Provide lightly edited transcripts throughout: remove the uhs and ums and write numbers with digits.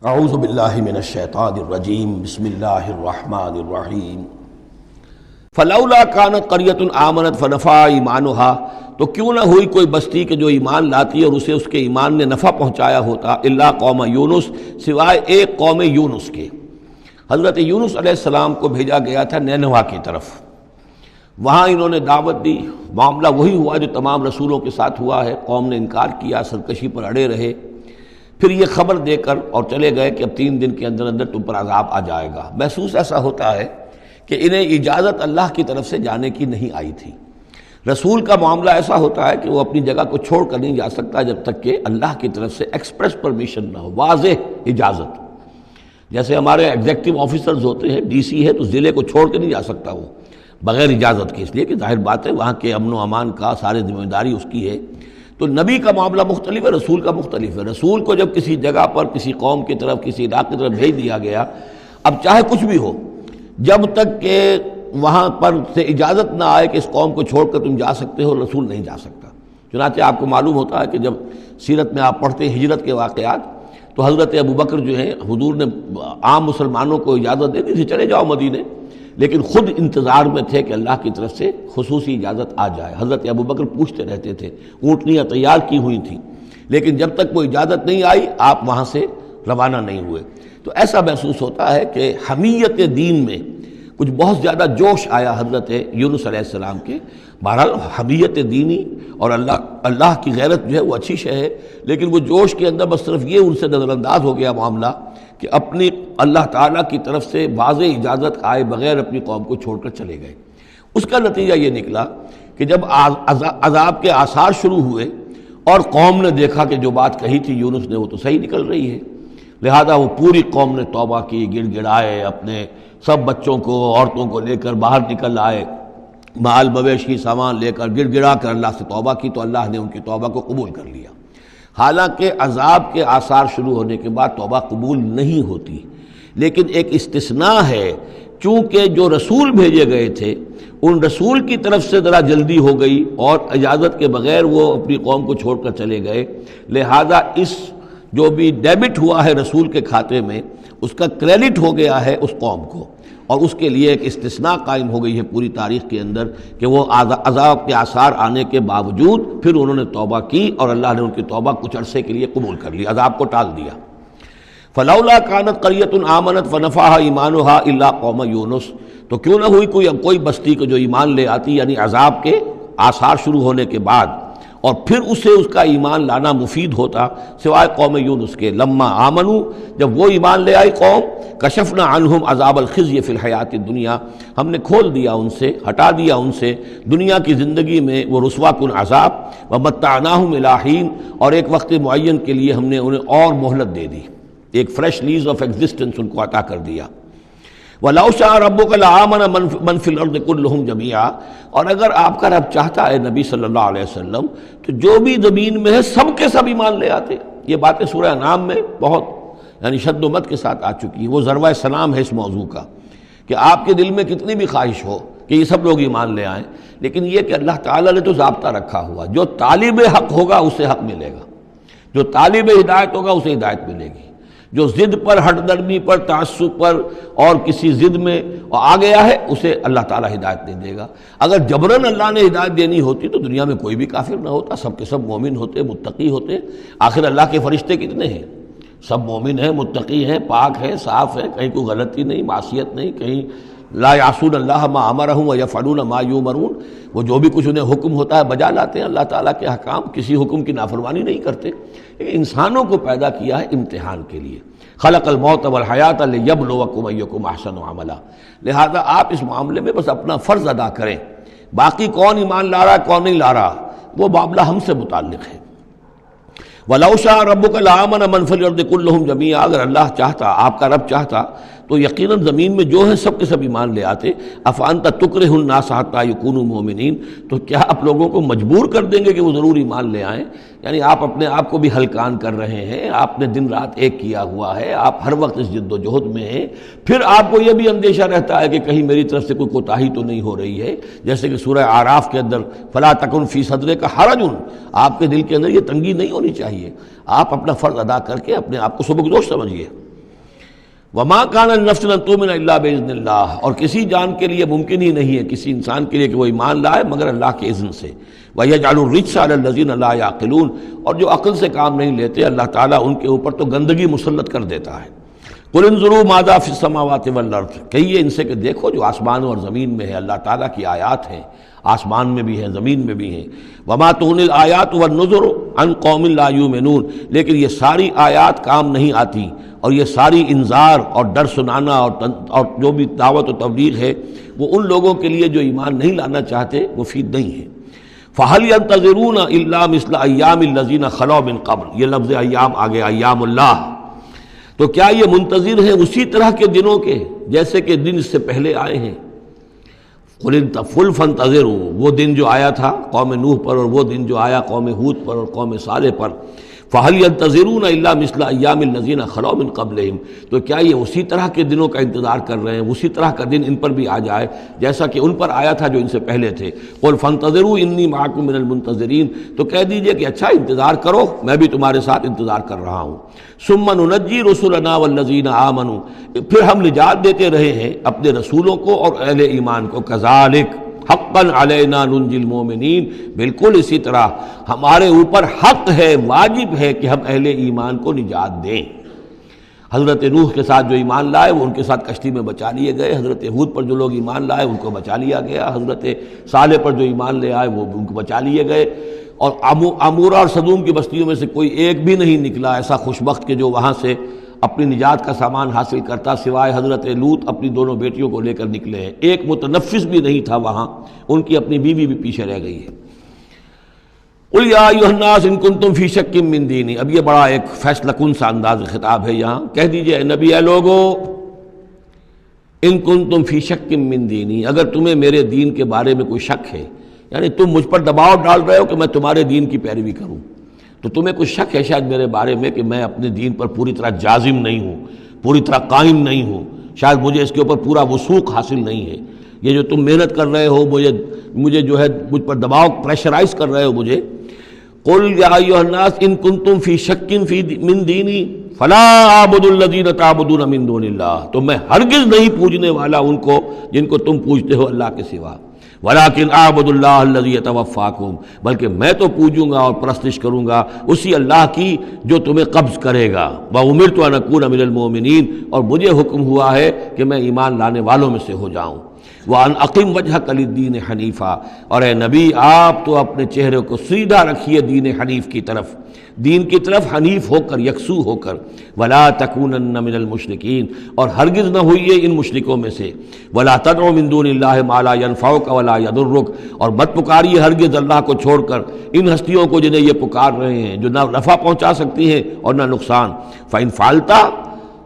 اعوذ باللہ من الشیطان الرجیم بسم اللہ الرحمن الرحیم فلولا کانت قریۃ آمنت فنفعها ایمانها، تو کیوں نہ ہوئی کوئی بستی کہ جو ایمان لاتی اور اسے اس کے ایمان نے نفع پہنچایا ہوتا، الا قوم یونس، سوائے ایک قوم یونس کے۔ حضرت یونس علیہ السلام کو بھیجا گیا تھا نینوا کی طرف، وہاں انہوں نے دعوت دی، معاملہ وہی ہوا جو تمام رسولوں کے ساتھ ہوا ہے، قوم نے انکار کیا، سرکشی پر اڑے رہے، پھر یہ خبر دے کر اور چلے گئے کہ اب 3 دن کے اندر اندر تم پر عذاب آ جائے گا۔ محسوس ایسا ہوتا ہے کہ انہیں اجازت اللہ کی طرف سے جانے کی نہیں آئی تھی۔ رسول کا معاملہ ایسا ہوتا ہے کہ وہ اپنی جگہ کو چھوڑ کر نہیں جا سکتا جب تک کہ اللہ کی طرف سے ایکسپریس پرمیشن نہ ہو، واضح اجازت۔ جیسے ہمارے ایگزیکٹو آفیسرز ہوتے ہیں، ڈی سی ہے تو ضلع کو چھوڑ کے نہیں جا سکتا وہ بغیر اجازت کے، اس لیے کہ ظاہر بات ہے وہاں کے امن و امان کا سارے ذمہ داری اس کی ہے۔ تو نبی کا معاملہ مختلف ہے، رسول کا مختلف ہے۔ رسول کو جب کسی جگہ پر کسی قوم کی طرف کسی علاقے کی طرف بھیج دیا گیا، اب چاہے کچھ بھی ہو، جب تک کہ وہاں پر سے اجازت نہ آئے کہ اس قوم کو چھوڑ کر تم جا سکتے ہو، رسول نہیں جا سکتا۔ چنانچہ آپ کو معلوم ہوتا ہے کہ جب سیرت میں آپ پڑھتے ہیں ہجرت کے واقعات، تو حضرت ابوبکر جو ہیں، حضور نے عام مسلمانوں کو اجازت دے دی تھی چلے جاؤ مدینے، لیکن خود انتظار میں تھے کہ اللہ کی طرف سے خصوصی اجازت آ جائے۔ حضرت ابوبکر پوچھتے رہتے تھے، اونٹنیاں تیار کی ہوئی تھیں، لیکن جب تک کوئی اجازت نہیں آئی آپ وہاں سے روانہ نہیں ہوئے۔ تو ایسا محسوس ہوتا ہے کہ حمیت دین میں کچھ بہت زیادہ جوش آیا حضرت یونس علیہ السلام کے۔ بہرحال حمیت دینی اور اللہ کی غیرت جو ہے وہ اچھی شے ہے، لیکن وہ جوش کے اندر بس صرف یہ ان سے نظر انداز ہو گیا معاملہ کہ اپنی اللہ تعالیٰ کی طرف سے واضح اجازت آئے بغیر اپنی قوم کو چھوڑ کر چلے گئے۔ اس کا نتیجہ یہ نکلا کہ جب عذاب کے آثار شروع ہوئے اور قوم نے دیکھا کہ جو بات کہی تھی یونس نے وہ تو صحیح نکل رہی ہے، لہذا وہ پوری قوم نے توبہ کی، گڑ گڑائے، اپنے سب بچوں کو عورتوں کو لے کر باہر نکل آئے، مال مویشی سامان لے کر گڑ گڑا کر اللہ سے توبہ کی، تو اللہ نے ان کی توبہ کو قبول کر لیا۔ حالانکہ عذاب کے آثار شروع ہونے کے بعد توبہ قبول نہیں ہوتی، لیکن ایک استثناء ہے، چونکہ جو رسول بھیجے گئے تھے ان رسول کی طرف سے ذرا جلدی ہو گئی اور اجازت کے بغیر وہ اپنی قوم کو چھوڑ کر چلے گئے، لہذا اس جو بھی ڈیبٹ ہوا ہے رسول کے کھاتے میں اس کا کریڈٹ ہو گیا ہے اس قوم کو، اور اس کے لیے ایک استثناء قائم ہو گئی ہے پوری تاریخ کے اندر کہ وہ عذاب کے آثار آنے کے باوجود پھر انہوں نے توبہ کی اور اللہ نے ان کی توبہ کچھ عرصے کے لیے قبول کر لی، عذاب کو ٹال دیا۔ فلولا کانت قریۃ آمنت فنفعها ایمانها الا قوم یونس، تو کیوں نہ ہوئی کوئی بستی کو جو ایمان لے آتی، یعنی عذاب کے آثار شروع ہونے کے بعد اور پھر اسے اس کا ایمان لانا مفید ہوتا، سوائے قوم یونس کے۔ لما آمنوا، جب وہ ایمان لے آئی قوم، کشفنا عنہم عذاب الخزي فی الحیات الدنیا، ہم نے کھول دیا ان سے، ہٹا دیا ان سے دنیا کی زندگی میں وہ رسوا کن عذاب، ومتعناہم الی حین، اور ایک وقت معین کے لیے ہم نے انہیں اور مہلت دے دی، ایک فریش لیز آف ایگزسٹنس ان کو عطا کر دیا۔ وَلَوْ شَاءَ رَبُّكَ لَآمَنَ مَنْ فِي الْأَرْضِ كُلُّهُمْ جَمِيعًا، اور اگر آپ کا رب چاہتا ہے نبی صلی اللہ علیہ وسلم تو جو بھی زمین میں ہے سب کے سب ایمان لے آتے۔ یہ باتیں سورہ انعام میں بہت یعنی شد و مت کے ساتھ آ چکی ہیں، وہ ذروہ سلام ہے اس موضوع کا کہ آپ کے دل میں کتنی بھی خواہش ہو کہ یہ سب لوگ ایمان لے آئیں، لیکن یہ کہ اللہ تعالیٰ نے تو ضابطہ رکھا ہوا، جو طالب حق ہوگا اسے حق ملے گا، جو طالب ہدایت ہوگا اسے ہدایت ملے گی، جو ضد پر، ہٹ درمی پر، تعصب پر اور کسی ضد میں آ گیا ہے اسے اللہ تعالیٰ ہدایت نہیں دے گا۔ اگر جبراً اللہ نے ہدایت دینی ہوتی تو دنیا میں کوئی بھی کافر نہ ہوتا، سب کے سب مومن ہوتے، متقی ہوتے۔ آخر اللہ کے فرشتے کتنے ہیں؟ سب مومن ہیں، متقی ہیں، پاک ہیں، صاف ہیں، کہیں کوئی غلطی نہیں، معصیت نہیں، کہیں لا یعصون اللہ ما امرہم ویفعلون ما یؤمرون، وہ جو بھی کچھ انہیں حکم ہوتا ہے بجا لاتے ہیں اللہ تعالیٰ کے احکام، کسی حکم کی نافرمانی نہیں کرتے۔ انسانوں کو پیدا کیا ہے امتحان کے لیے، خلق الموت والحیات لیبلوکم ایکم احسن عملا، لہذا آپ اس معاملے میں بس اپنا فرض ادا کریں، باقی کون ایمان لا رہا کون نہیں لا رہا وہ معاملہ ہم سے متعلق ہے۔ وَلَوْ شَاءَ رَبُّكَ لَآمَنَ مَنْ فِي الْأَرْضِ كُلُّهُمْ جَمِيعًا، اگر اللہ چاہتا، آپ کا رب چاہتا تو یقیناً زمین میں جو ہے سب کے سب ایمان لے آتے۔ أَفَأَنْتَ تُكْرِهُ النَّاسَ حَتَّى يَكُونُوا مُؤْمِنِينَ، تو کیا آپ لوگوں کو مجبور کر دیں گے کہ وہ ضرور ایمان لے آئیں؟ یعنی آپ اپنے آپ کو بھی ہلکان کر رہے ہیں، آپ نے دن رات ایک کیا ہوا ہے، آپ ہر وقت اس جد و جہد میں ہیں، پھر آپ کو یہ بھی اندیشہ رہتا ہے کہ کہیں میری طرف سے کوئی کوتاہی تو نہیں ہو رہی ہے، جیسے کہ سورہ اعراف کے اندر فَلَا تَكُنْ فِي صَدْرِكَ حَرَجٌ، آپ کے دل کے اندر یہ تنگی نہیں ہونی چاہیے، آپ اپنا فرض ادا کر کے اپنے آپ کو سبکدوش سمجھیے۔ وما کان لنفس ان تؤمن الا باذن اللہ، اور کسی جان کے لیے ممکن ہی نہیں ہے، کسی انسان کے لیے کہ وہ ایمان لائے مگر اللہ کے اذن سے۔ وَيَجْعَلُ الرِّجْسَ عَلَى الَّذِينَ لَا يَعْقِلُونَ، اور جو عقل سے کام نہیں لیتے اللہ تعالیٰ ان کے اوپر تو گندگی مسلط کر دیتا ہے۔ قُلِ انظُرُوا مَاذَا فِي السَّمَاوَاتِ وَالْأَرْضِ، کہیے ان سے کہ دیکھو جو آسمانوں اور زمین میں ہے اللہ تعالیٰ کی آیات ہیں، آسمان میں بھی ہیں زمین میں بھی ہیں۔ وَمَا تُغْنِ الْآيَاتُ وَالنُّذُرُ عَنْ قَوْمٍ لَا يُؤْمِنُونَ، لیکن یہ ساری آیات کام نہیں آتی، اور یہ ساری انذار اور ڈر سنانا اور جو بھی دعوت و تبلیغ ہے وہ ان لوگوں کے لیے جو ایمان نہیں لانا چاہتے مفید نہیں ہے۔ فَهَلْ يَنْتَظِرُونَ إِلَّا مِثْلَ أَيَّامِ الَّذِينَ خَلَوْا مِنْ قَبْلُ، یہ لفظ ایام آگے ایام اللہ، تو کیا یہ منتظر ہیں اسی طرح کے دنوں کے جیسے کہ دن اس سے پہلے آئے ہیں؟ قُلْ فَانْتَظِرُوا، وہ دن جو آیا تھا قوم نوح پر، اور وہ دن جو آیا قوم ہود پر اور قوم صالح پر۔ فَهَلْ يَنْتَظِرُونَ إِلَّا مِثْلَ أَيَّامِ الَّذِينَ خَلَوْا مِنْ قَبْلِهِمْ، تو کیا یہ اسی طرح کے دنوں کا انتظار کر رہے ہیں، اسی طرح کا دن ان پر بھی آ جائے جیسا کہ ان پر آیا تھا جو ان سے پہلے تھے؟ قُلْ فَانْتَظِرُوا إِنِّي مَعَكُم مِّنَ الْمُنتَظِرِينَ، تو کہہ دیجئے کہ اچھا انتظار کرو، میں بھی تمہارے ساتھ انتظار کر رہا ہوں۔ ثُمَّ نُنَجِّي رُسُلَنَا وَالَّذِينَ آمَنُوا، پھر ہم نجات دیتے رہے ہیں اپنے رسولوں کو اور اہل ایمان کو۔ كَذَلِكَ حقاً علینا ننجی المومنین، بالکل اسی طرح ہمارے اوپر حق ہے، واجب ہے کہ ہم اہل ایمان کو نجات دیں۔ حضرت نوح کے ساتھ جو ایمان لائے وہ ان کے ساتھ کشتی میں بچا لیے گئے، حضرت ہود پر جو لوگ ایمان لائے ان کو بچا لیا گیا، حضرت صالح پر جو ایمان لے آئے وہ ان کو بچا لیے گئے، اور عمورہ اور صدوم کی بستیوں میں سے کوئی ایک بھی نہیں نکلا ایسا خوشبخت کہ جو وہاں سے اپنی نجات کا سامان حاصل کرتا، سوائے حضرت لوط اپنی دونوں بیٹیوں کو لے کر نکلے ہیں، ایک متنفس بھی نہیں تھا وہاں، ان کی اپنی بیوی بھی پیچھے رہ گئی ہے۔ قُلْ يَا أَيُّهَا النَّاسُ إِن كُنتُمْ فِي شَكٍّ مِّن دِينِي، اب یہ بڑا ایک فیصلہ کن سا انداز خطاب ہے یہاں، کہہ دیجئے اے نبی، اے لوگو، إِن كُنتُمْ فِي شَكٍّ مِّن دِينِي، اگر تمہیں میرے دین کے بارے میں کوئی شک ہے، یعنی تم مجھ پر دباؤ ڈال رہے ہو کہ میں تمہارے دین کی پیروی کروں، تو تمہیں کچھ شک ہے شاید میرے بارے میں کہ میں اپنے دین پر پوری طرح جازم نہیں ہوں، پوری طرح قائم نہیں ہوں، شاید مجھے اس کے اوپر پورا وثوق حاصل نہیں ہے، یہ جو تم محنت کر رہے ہو، مجھے جو ہے مجھ پر دباؤ پریشرائز کر رہے ہو مجھے۔ قُلْ يَا أَيُّهَا النَّاسُ إِن كُنتُمْ فِي شَكٍّ مِّن دِينِي فَلَا أَعْبُدُ الَّذِينَ تَعْبُدُونَ مِن دُونِ اللَّهِ، تو میں ہرگز نہیں پوجنے والا ان کو جن کو تم پوجتے ہو اللہ کے سوا۔ وَلَٰكِنْ أَعْبُدُ اللَّهَ الَّذِي يَتَوَفَّاكُمْ، بلکہ میں تو پوجوں گا اور پرستش کروں گا اسی اللہ کی جو تمہیں قبض کرے گا۔ وَأُمِرْتُ أَنْ أَكُونَ مِنَ الْمُؤْمِنِينَ، اور مجھے حکم ہوا ہے کہ میں ایمان لانے والوں میں سے ہو جاؤں۔ وَأَنْ أَقِمْ وَجْهَكَ لِلدِّينِ حَنِيفًا، اور اے نبی آپ تو اپنے چہرے کو سیدھا رکھیے دین حنیف کی طرف، دین کی طرف حنیف ہو کر، یکسو ہو کر۔ وَلَا تَكُونَنَّ مِنَ الْمُشْرِكِينَ، اور ہرگز نہ ہوئیے ان مشرکوں میں سے۔ وَلَا تَدْعُ مِن دُونِ اللَّهِ مَا لَا يَنفَعُكَ وَلَا يَضُرُّكَ، اور مت پکاریے ہرگز اللہ کو چھوڑ کر ان ہستیوں کو جنہیں یہ پکار رہے ہیں جو نہ نفع پہنچا سکتی ہیں اور نہ نقصان۔ فَإِن فَعَلْتَ،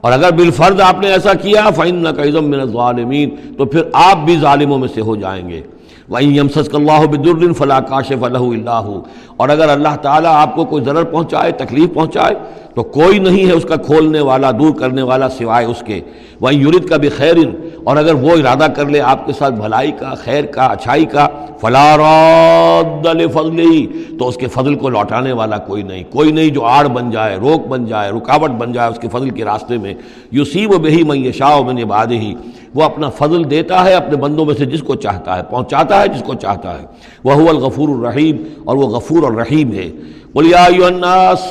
اور اگر بالفرض آپ نے ایسا کیا، فَإِنَّكَ إِذًا مِّنَ الظَّالِمِينَ، تو پھر آپ بھی ظالموں میں سے ہو جائیں گے۔ وَإِن يَمْسَسْكَ اللَّهُ بِضُرٍّ فَلَا كَاشِفَ لَهُ إِلَّا هُوَ، اور اگر اللہ تعالیٰ آپ کو کوئی ضرر پہنچائے، تکلیف پہنچائے، تو کوئی نہیں ہے اس کا کھولنے والا، دور کرنے والا سوائے اس کے۔ وَإِن يُرِدْكَ بِخَيْرٍ، اور اگر وہ ارادہ کر لے آپ کے ساتھ بھلائی کا، خیر کا، اچھائی کا، فَلَا رَادَّ لِفَضْلِهِ، تو اس کے فضل کو لوٹانے والا کوئی نہیں جو آڑ بن جائے، روک بن جائے، رکاوٹ بن جائے اس کے فضل کے راستے میں۔ يُصِيبُ بِهِ مَن يَشَاءُ مِنْ عِبَادِهِ، وہ اپنا فضل دیتا ہے اپنے بندوں میں سے جس کو چاہتا ہے، پہنچاتا ہے جس کو چاہتا ہے۔ وَهُوَ الْغَفُورُ الرَّحِيمُ، اور وہ غفور اور رحیم ہے۔ قُلْ يَا أَيُّهَا النَّاسُ،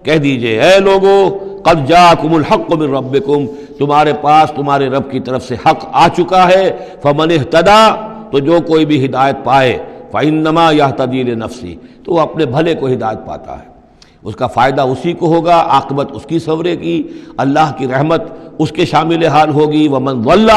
کہہ دیجئے اے لوگو، قَدْ جَاءَكُمُ الْحَقُّ مِنْ رَبِّكُمْ، تمہارے پاس تمہارے رب کی طرف سے حق آ چکا ہے۔ فَمَنِ اهْتَدَىٰ، تو جو کوئی بھی ہدایت پائے، فَإِنَّمَا يَهْتَدِي لِنَفْسِهِ، تو وہ اپنے بھلے کو ہدایت پاتا ہے، اس کا فائدہ اسی کو ہوگا، عاقبت اس کی سنورے گی، اللہ کی رحمت اس کے شامل حال ہوگی۔ وَمَنْ ضَلَّ،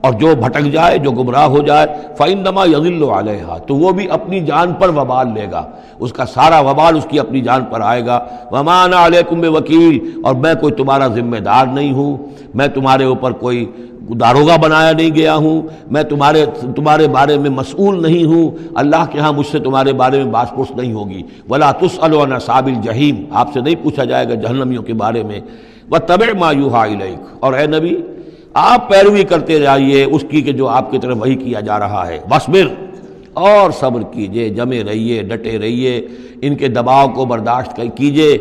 اور جو بھٹک جائے، جو گمراہ ہو جائے، فَإِنَّمَا يَضِلُّ عَلَيْهَا، تو وہ بھی اپنی جان پر وبال لے گا، اس کا سارا وبال اس کی اپنی جان پر آئے گا۔ وَمَا أَنَا عَلَيْكُمْ بِوَكِيلٍ، اور میں کوئی تمہارا ذمہ دار نہیں ہوں، میں تمہارے اوپر کوئی داروغہ بنایا نہیں گیا ہوں، میں تمہارے بارے میں مسئول نہیں ہوں، اللہ کے ہاں مجھ سے تمہارے بارے میں باس پرس نہیں ہوگی۔ وَلَا تُسْأَلُ عَنْ أَصْحَابِ الْجَحِيمِ، آپ سے نہیں پوچھا جائے گا جہنمیوں کے بارے میں۔ وَاتَّبِعْ مَا يُوحَىٰ إِلَيْكَ، اور اے نبی آپ پیروی کرتے جائیے اس کی کہ جو آپ کی طرف وحی کیا جا رہا ہے۔ وَاصْبِرْ، اور صبر کیجئے، جمے رہیے، ڈٹے رہیے، ان کے دباؤ کو برداشت کیجئے۔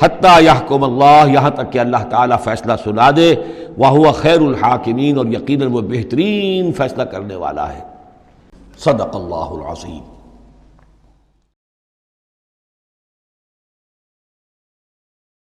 حتیٰ یحکم اللہ، یہاں تک کہ اللہ تعالیٰ فیصلہ سنا دے، وہو خیر الحاکمین، اور یقیناً وہ بہترین فیصلہ کرنے والا ہے۔ صدق اللہ العظیم۔